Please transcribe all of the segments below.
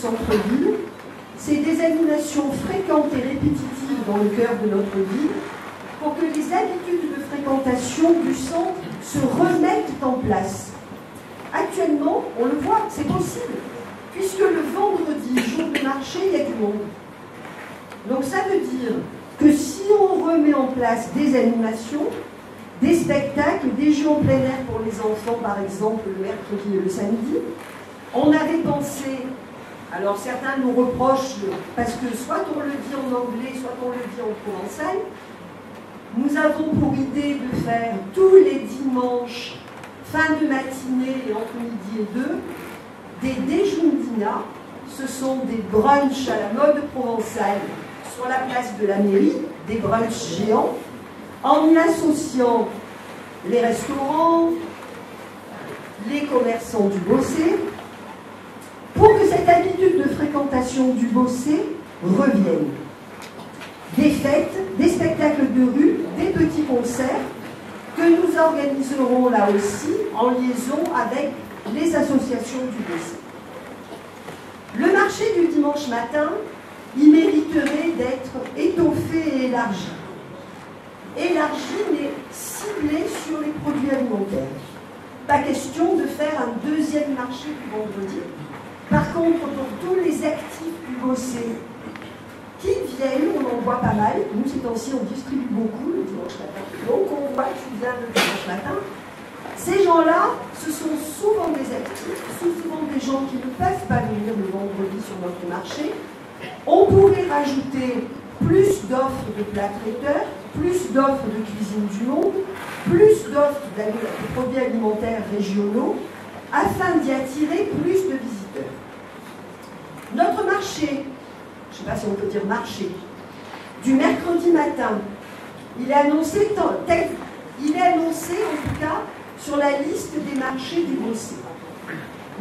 centre-ville. C'est des animations fréquentes et répétitives dans le cœur de notre ville pour que les habitudes de fréquentation du centre se remettent en place. Actuellement, on le voit, c'est possible, puisque le vendredi, jour de marché, il y a du monde. Donc ça veut dire que si on remet en place des animations, des spectacles, des jeux en plein air pour les enfants, par exemple, le mercredi et le samedi, on avait pensé, alors certains nous reprochent, parce que soit on le dit en anglais, soit on le dit en provençal, nous avons pour idée de faire tous les dimanches, fin de matinée et entre midi et 2, des déjundinas. Ce sont des brunchs à la mode provençale sur la place de la mairie, des brunchs géants, en y associant les restaurants, les commerçants du Bossé, pour que cette habitude de fréquentation du Bossé revienne. Des fêtes, des spectacles de rue, des petits concerts que nous organiserons là aussi en liaison avec les associations du Bossé. Le marché du dimanche matin, il mériterait d'être étoffé et élargi. Élargi mais ciblé sur les produits alimentaires. Pas question de faire un deuxième marché du vendredi. Par contre, pour tous les actifs du Bossé qui viennent, on en voit pas mal. Nous, ces temps-ci, on distribue beaucoup le dimanche matin. Donc, on voit que tu viens le dimanche matin. Ces gens-là, ce sont souvent des actifs, souvent des gens qui ne peuvent pas venir le vendredi sur notre marché. On pourrait rajouter plus d'offres de plats traiteurs, plus d'offres de cuisine du monde, plus d'offres de produits alimentaires régionaux, afin d'y attirer plus de visiteurs. Notre marché, je ne sais pas si on peut dire marché, du mercredi matin, il est annoncé en tout cas sur la liste des marchés du Bossé.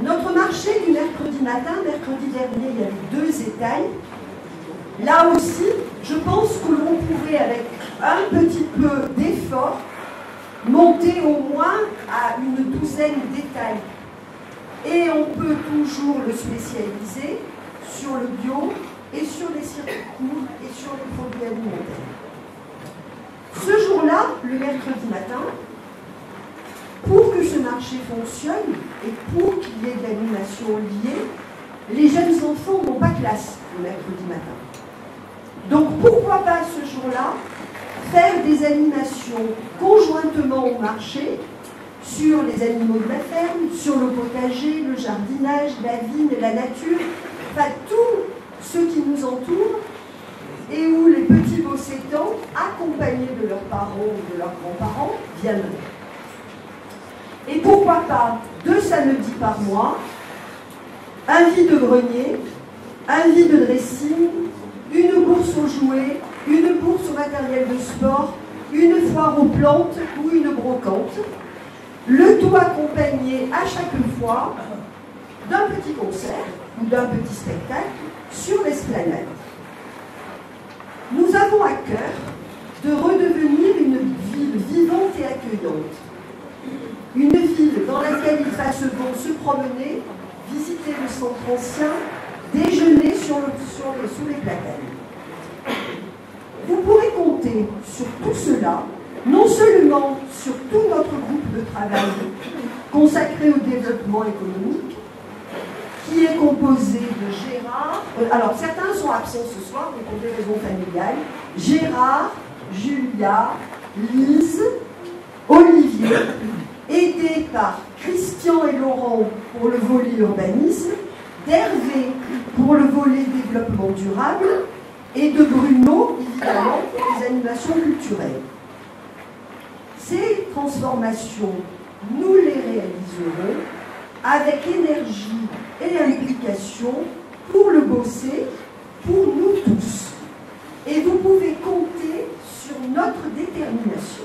Notre marché du mercredi matin, mercredi dernier, il y avait 2 étals. Là aussi, je pense que l'on pourrait, avec un petit peu d'effort, monter au moins à une douzaine d'étals. Et on peut toujours le spécialiser sur le bio et sur les circuits courts et sur les produits alimentaires. Ce jour-là, le mercredi matin, pour que ce marché fonctionne et pour qu'il y ait de l'animation liée, les jeunes enfants n'ont pas classe le mercredi matin. Donc pourquoi pas ce jour-là faire des animations conjointement au marché sur les animaux de la ferme, sur le potager, le jardinage, la vigne, la nature, enfin tout ce qui nous entoure et où les petits Bossétans, accompagnés de leurs parents ou de leurs grands-parents, viendront. Et pourquoi pas 2 samedis par mois, un vide-grenier, un vide-dressing, une bourse aux jouets, une bourse au matériel de sport, une foire aux plantes ou une brocante, le tout accompagné à chaque fois d'un petit concert ou d'un petit spectacle sur l'esplanade. Nous avons à cœur de redevenir une ville vivante et accueillante. Une ville dans laquelle il fasse bon se promener, visiter le centre ancien, déjeuner sous les platanes. Vous pourrez compter sur tout cela, non seulement sur tout notre groupe de travail consacré au développement économique, qui est composé de Gérard, alors certains sont absents ce soir, mais pour des raisons familiales, Gérard, Julia, Lise, Olivier, aidés par Christian et Laurent pour le volet urbanisme, d'Hervé pour le volet développement durable et de Bruno, évidemment, pour les animations culturelles. Ces transformations, nous les réaliserons avec énergie et implication pour le Bossé, pour nous tous. Et vous pouvez compter sur notre détermination.